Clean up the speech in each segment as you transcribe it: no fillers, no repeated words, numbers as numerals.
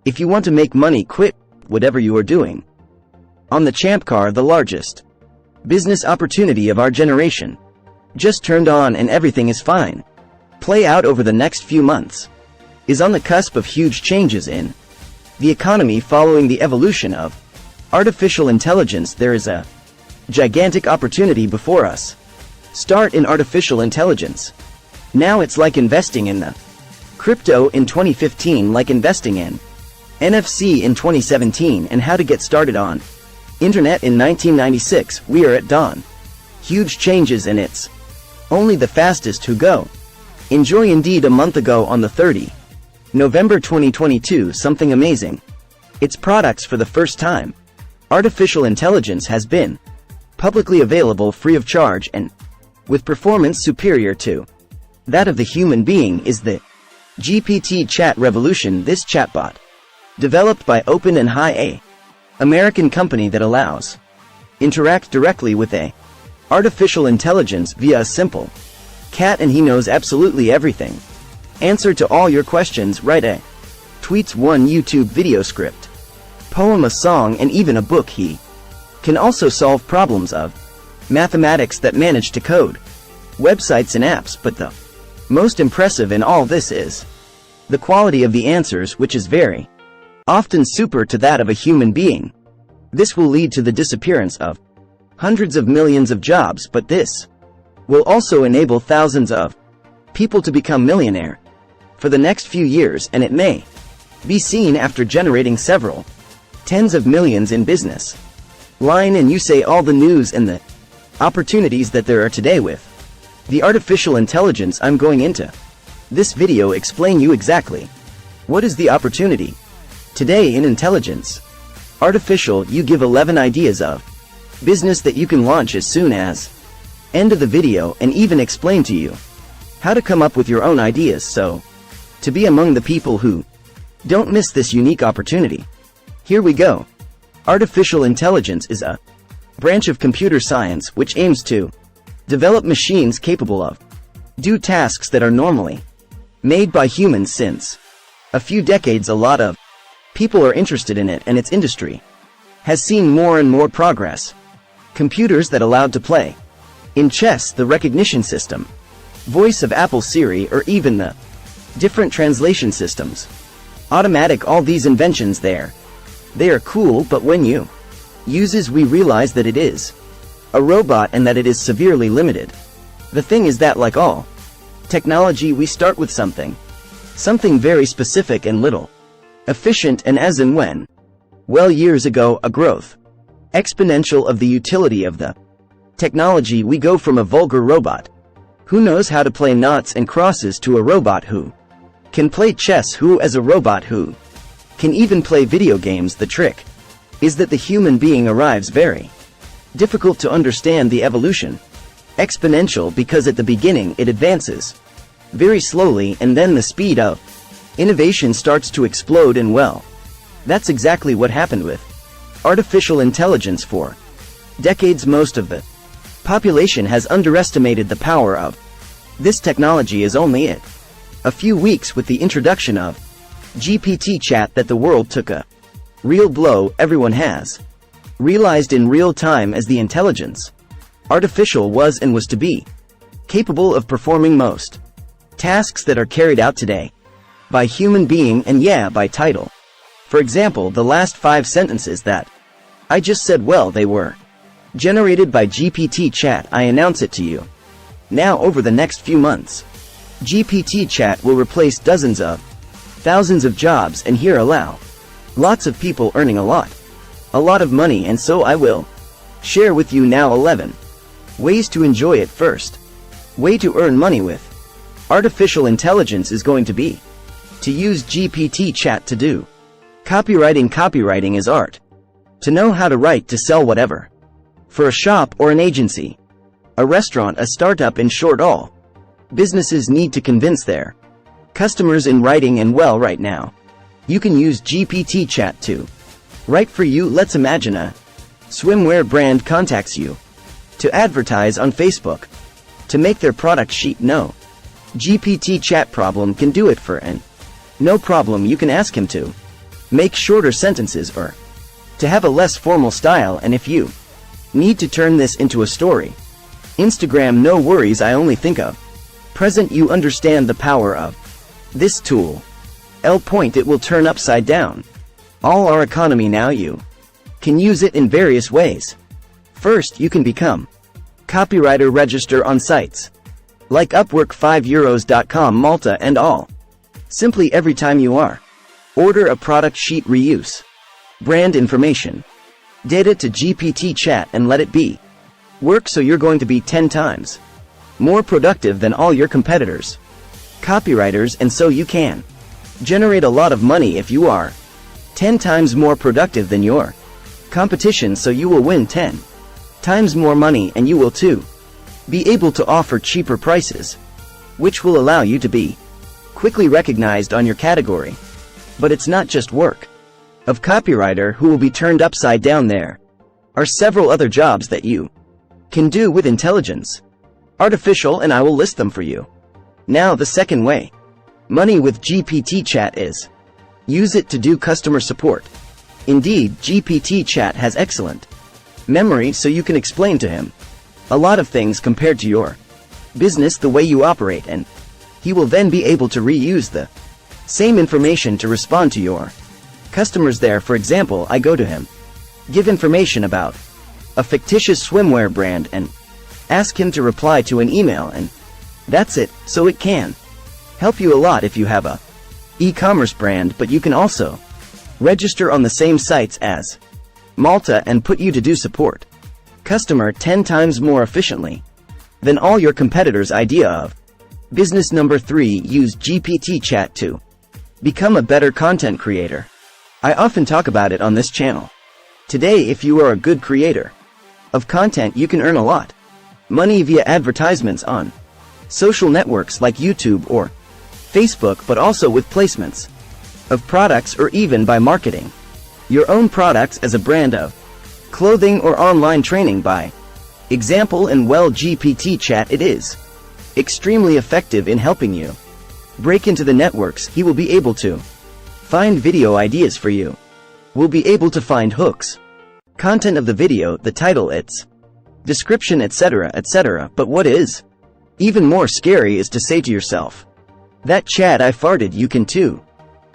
If you want to make money, quit whatever you are doing. On the Champ Car, the largest business opportunity of our generation just turned on and everything is fine. Play out over the next few months. Is on the cusp of huge changes in the economy following the evolution of artificial intelligence. There is a gigantic opportunity before us. Start in artificial intelligence. Now it's like investing in the crypto in 2015, like investing in NFC in 2017, and how to get started on internet in 1996. We are at dawn. Huge changes, and it's only the fastest who go. Enjoy. Indeed, a month ago on the 30th November 2022, something amazing. Its products for the first time. Artificial intelligence has been publicly available free of charge and with performance superior to that of the human being is the GPT chat revolution. This chatbot, developed by Open and High, a American company that allows interact directly with a artificial intelligence via a simple cat, and he knows absolutely everything. Answer to all your questions. Write a tweets, one YouTube video script, poem, a song, and even a book. He can also solve problems of mathematics that manage to code websites and apps, but the most impressive in all this is the quality of the answers, which is very often superior to that of a human being. This will lead to the disappearance of hundreds of millions of jobs, but this will also enable thousands of people to become millionaire for the next few years, and it may be seen after generating several tens of millions in business line. And you say all the news and the opportunities that there are today with the artificial intelligence. I'm going into this video explain you exactly what is the opportunity today in intelligence artificial. You give 11 ideas of business that you can launch as soon as end of the video, and even explain to you how to come up with your own ideas, so to be among the people who don't miss this unique opportunity. Here we go. Artificial intelligence is a branch of computer science which aims to develop machines capable of do tasks that are normally made by humans. Since a few decades, a lot of people are interested in it, and its industry has seen more and more progress. Computers that allowed to play in chess, the recognition system, voice of Apple Siri, or even the different translation systems. Automatic, all these inventions they are cool, but when you uses, we realize that it is a robot and that it is severely limited. The thing is that, like all technology, we start with something very specific and little efficient, and as and when, well, years ago, a growth exponential of the utility of the technology. We go from a vulgar robot who knows how to play noughts and crosses to a robot who can play chess, who as a robot who can even play video games. The trick is that the human being arrives very difficult to understand the evolution exponential, because at the beginning it advances very slowly, and then the speed of innovation starts to explode. And well, that's exactly what happened with artificial intelligence. For decades, most of the population has underestimated the power of this technology. Is only it a few weeks with the introduction of GPT chat that the world took a real blow. Everyone has realized in real time as the intelligence artificial was and was to be capable of performing most tasks that are carried out today by human being, and by title. For example, the last 5 sentences that I just said, well, they were generated by GPT chat. I announce it to you now. Over the next few months, GPT chat will replace dozens of thousands of jobs, and here allow lots of people earning a lot of money. And so I will share with you now 11 ways to enjoy it. First way to earn money with artificial intelligence is going to be to use GPT chat to do copywriting. Copywriting is art. To know how to write to sell whatever. For a shop or an agency, a restaurant, a startup, in short, all businesses need to convince their customers in writing. And well, right now, you can use GPT chat to write for you. Let's imagine a swimwear brand contacts you to advertise on Facebook to make their product sheet. No GPT chat problem can do it for, and no problem. You can ask him to make shorter sentences, or to have a less formal style. And if you need to turn this into a story, Instagram, no worries, I only think of present. You understand the power of this tool. It will turn upside down all our economy now. You can use it in various ways. First, you can become copywriter, register on sites like Upwork, €5.com, Malta and all. Simply every time you order a product sheet, reuse brand information, data to GPT chat, and let it be work, so you're going to be 10 times more productive than all your competitors, copywriters, and so you can generate a lot of money if you are 10 times more productive than your competition. So you will win 10 times more money, and you will too be able to offer cheaper prices, which will allow you to be quickly recognized on your category. But it's not just work of copywriter who will be turned upside down. There are several other jobs that you can do with intelligence artificial, and I will list them for you. Now, the second way money with GPT chat is use it to do customer support. Indeed, GPT chat has excellent memory, so you can explain to him a lot of things compared to your business, the way you operate, and he will then be able to reuse the same information to respond to your customers there. For example, I go to him, give information about a fictitious swimwear brand, and ask him to reply to an email, and that's it. So it can help you a lot if you have a e-commerce brand, but you can also register on the same sites as Malta and put you to do support customer 10 times more efficiently than all your competitors. Idea of business number 3, use GPT chat to become a better content creator. I often talk about it on this channel. Today, if you are a good creator of content, you can earn a lot money via advertisements on social networks like YouTube or Facebook, but also with placements of products, or even by marketing your own products as a brand of clothing or online training by example. And well, GPT chat, it is extremely effective in helping you break into the networks. He will be able to find video ideas for you, will be able to find hooks, content of the video, the title, its description, etc., etc. But what is even more scary is to say to yourself, that chat I farted. You can too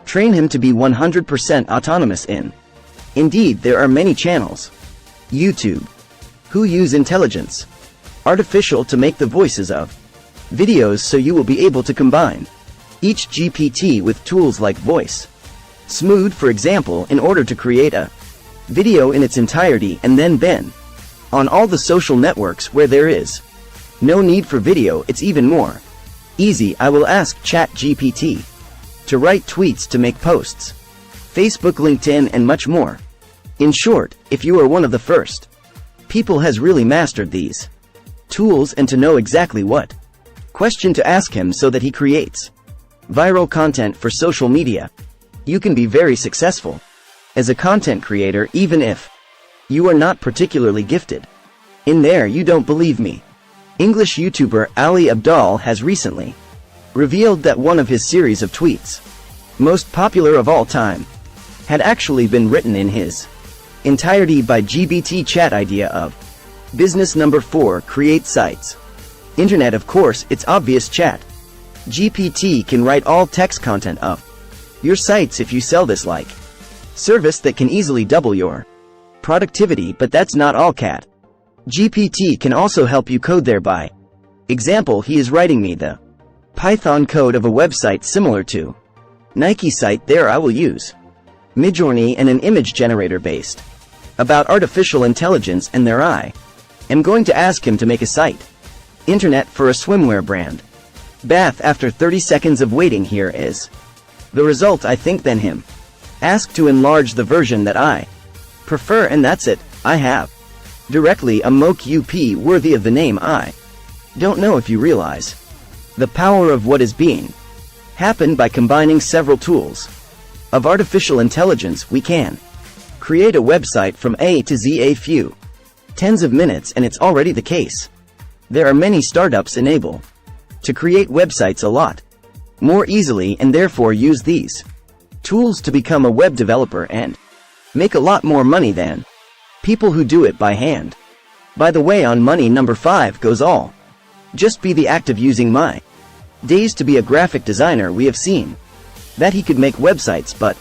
train him to be 100% autonomous in. Indeed, there are many channels, YouTube, who use intelligence artificial to make the voices of videos, so you will be able to combine each GPT with tools like Voice Smooth, for example, in order to create a video in its entirety, and then on all the social networks where there is no need for video, it's even more easy. I will ask ChatGPT to write tweets, to make posts, Facebook, LinkedIn, and much more. In short, if you are one of the first people has really mastered these tools and to know exactly what question to ask him so that he creates viral content for social media, you can be very successful as a content creator, even if you are not particularly gifted in there. You don't believe me? English YouTuber Ali Abdaal has recently revealed that one of his series of tweets, most popular of all time, had actually been written in his entirety by GPT chat. Idea of business number 4, create sites. Internet, of course, it's obvious. Chat GPT can write all text content of your sites if you sell this like service that can easily double your productivity. But that's not all. Cat GPT can also help you code there. By example, he is writing me the Python code of a website similar to Nike site. There I will use Midjourney and an image generator based about artificial intelligence, and there I am going to ask him to make a site internet for a swimwear brand. Bath. After 30 seconds of waiting, here is the result. I think then him ask to enlarge the version that I prefer, and that's it. I have directly a mock up worthy of the name. I don't know if you realize the power of what is being happened by combining several tools of artificial intelligence. We can create a website from A to Z a few tens of minutes, and it's already the case. There are many startups able to create websites a lot more easily, and therefore use these Tools to become a web developer and make a lot more money than people who do it by hand. By the way, on money number 5 goes all. Just be the act of using my days to be a graphic designer. We have seen that he could make websites, but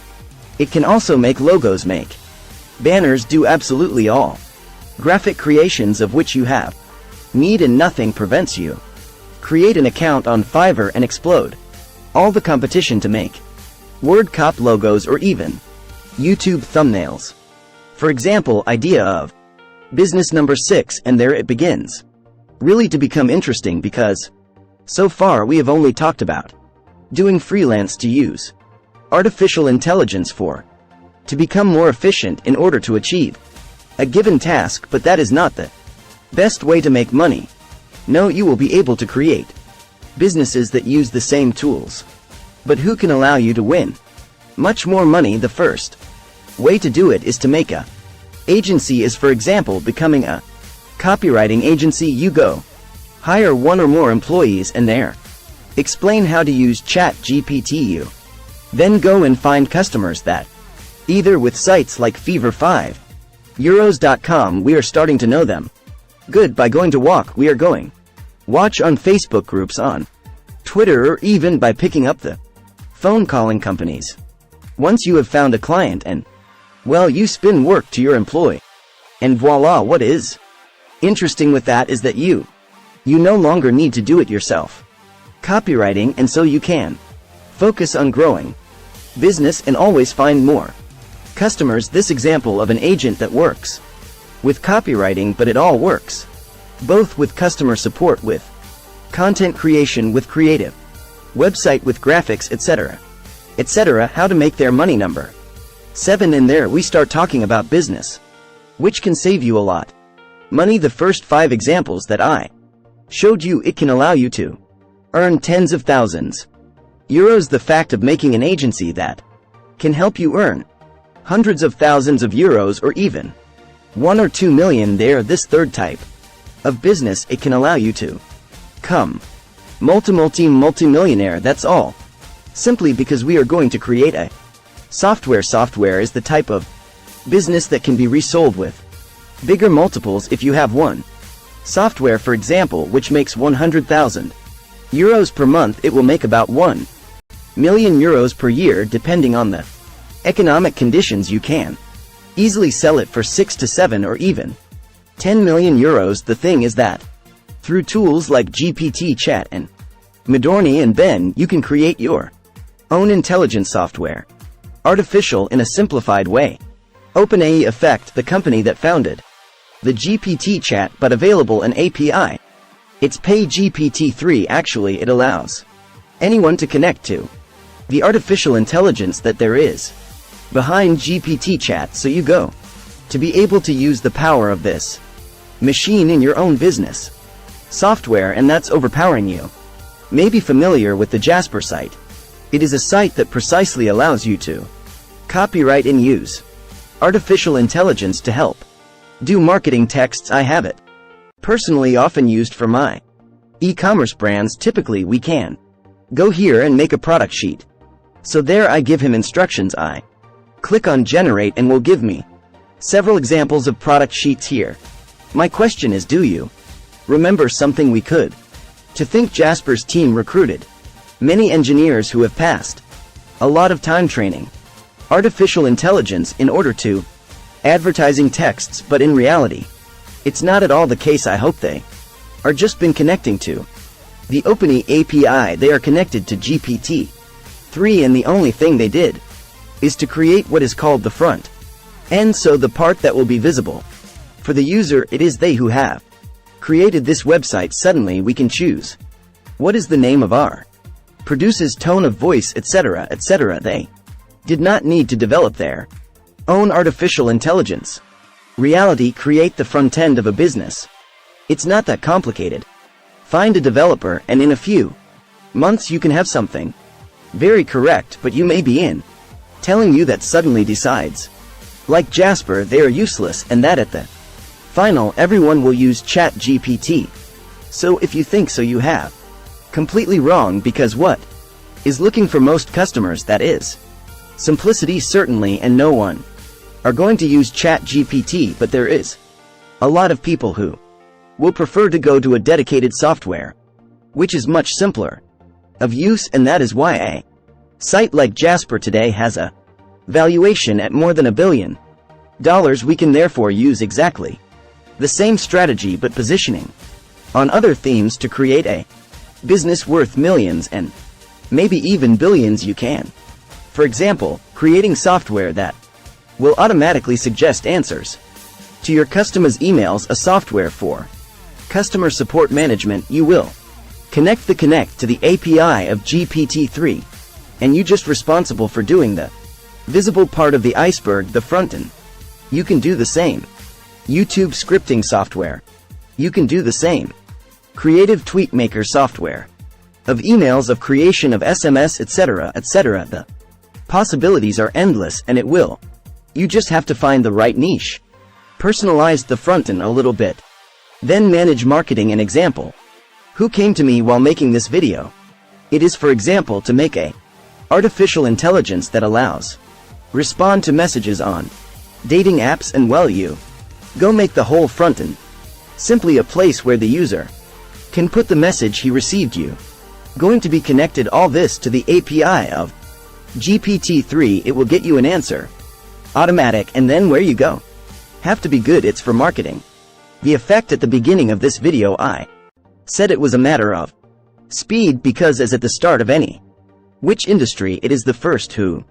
it can also make logos, make banners, do absolutely all graphic creations of which you have need, and nothing prevents you. Create an account on Fiverr and explode all the competition to make WordCop logos or even YouTube thumbnails. For example, idea of business number 6, and there it begins. Really to become interesting, because so far we have only talked about doing freelance to use artificial intelligence for to become more efficient in order to achieve a given task, but that is not the best way to make money. No, you will be able to create businesses that use the same tools, but who can allow you to win much more money. The first way to do it is to make a agency, is for example becoming a copywriting agency. You go hire one or more employees and there explain how to use ChatGPT. You then go and find customers that either with sites like fever5euros.com, we are starting to know them good by going to walk, we are going watch on Facebook groups, on Twitter, or even by picking up the phone calling companies. Once you have found a client and, well, you spin work to your employee. And voila, what is interesting with that is that you no longer need to do it yourself. Copywriting, and so you can focus on growing business and always find more customers. This example of an agent that works with copywriting, but it all works both with customer support, with content creation, with creative website, with graphics, etc. etc. How to make their money number 7, and there we start talking about business, which can save you a lot money. The first 5 examples that I showed you, it can allow you to earn tens of thousands euros. The fact of making an agency that can help you earn hundreds of thousands of euros, or even 1 or 2 million there. This third type of business, it can allow you to come multi-millionaire. That's all simply because we are going to create a software. Software is the type of business that can be resold with bigger multiples. If you have one software, for example, which makes 100,000 euros per month, it will make about 1 million euros per year. Depending on the economic conditions, you can easily sell it for 6 to 7 or even 10 million euros. The thing is that through tools like GPT, Chat, and Midorni and Ben, you can create your own intelligent software, artificial in a simplified way. OpenAI Effect, the company that founded the GPT chat, but available an API. It's Pay GPT-3. Actually, it allows anyone to connect to the artificial intelligence that there is behind GPT chat, so you go to be able to use the power of this machine in your own business software, and that's overpowering you. May be familiar with the Jasper site. It is a site that precisely allows you to copyright and use artificial intelligence to help do marketing texts. I have it personally often used for my e-commerce brands. Typically we can go here and make a product sheet. So there I give him instructions. I click on generate and will give me several examples of product sheets here. My question is, do you remember something we could to think? Jasper's team recruited many engineers who have passed a lot of time training artificial intelligence in order to advertising texts, but in reality it's not at all the case. I hope they are just been connecting to the OpenAI API. They are connected to GPT-3, and the only thing they did is to create what is called the front end, so the part that will be visible for the user, it is they who have created this website. Suddenly we can choose what is the name of our produces, tone of voice, etc., etc. They did not need to develop their own artificial intelligence. Reality, create the front end of a business. It's not that complicated. Find a developer and in a few months you can have something very correct, but you may be in telling you that suddenly decides, like Jasper, they are useless, and that at the final everyone will use ChatGPT. So if you think so, you have completely wrong, because what is looking for most customers, that is Simplicity certainly, and no one are going to use ChatGPT, but there is a lot of people who will prefer to go to a dedicated software, which is much simpler of use, and that is why a site like Jasper today has a valuation at more than $1 billion. We can therefore use exactly the same strategy but positioning on other themes to create a business worth millions and maybe even billions. You can, for example, creating software that will automatically suggest answers to your customers' emails, a software for customer support management. You will connect to the API of GPT-3, and you just responsible for doing the visible part of the iceberg, the front end. You can do the same. YouTube scripting software. You can do the same. Creative tweet maker software. Of emails, of creation of SMS, etc., etc. The possibilities are endless, and it will. You just have to find the right niche. Personalize the front end a little bit. Then manage marketing. An example who came to me while making this video. It is, for example, to make a artificial intelligence that allows respond to messages on dating apps, and well, you go make the whole front end simply a place where the user can put the message he received. You going to be connected all this to the API of GPT-3. It will get you an answer automatic, and then where you go have to be good. It's for marketing. The effect at the beginning of this video, I said it was a matter of speed, because as at the start of any which industry, it is the first who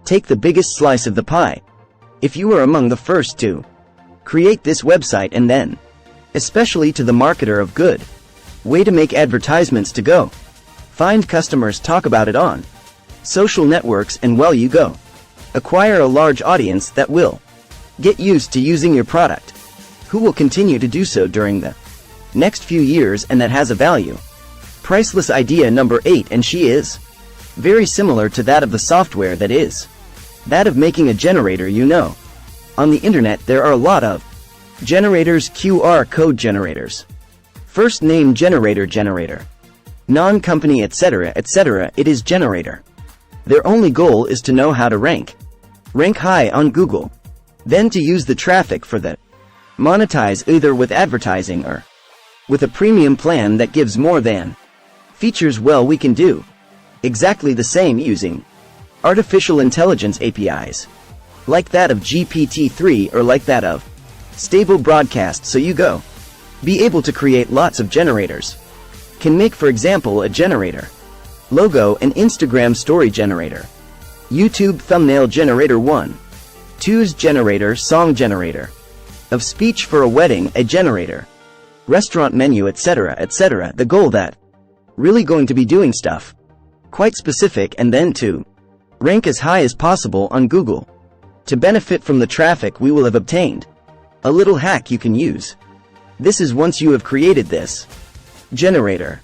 take the biggest slice of the pie. If you are among the first to create this website, and then especially to the marketer of good way to make advertisements, to go find customers, talk about it on social networks, and well, you go acquire a large audience that will get used to using your product, who will continue to do so during the next few years, and that has a value. Priceless idea number 8, and she is very similar to that of the software, that is that of making a generator. You know, on the internet there are a lot of generators, QR code generators, first name generator, non-company, etc., etc. It is generator. Their only goal is to know how to rank high on Google, then to use the traffic for that monetize either with advertising or with a premium plan that gives more than features. Well, we can do exactly the same using artificial intelligence APIs like that of GPT-3 or like that of Stable Broadcast. So you go be able to create lots of generators. Can make, for example, a generator logo, an Instagram story generator, YouTube thumbnail generator, 1-2's generator, song generator, of speech for a wedding, a generator, restaurant menu, etc., etc. The goal that really going to be doing stuff quite specific, and then to rank as high as possible on Google to benefit from the traffic we will have obtained. A little hack you can use. This is once you have created this generator.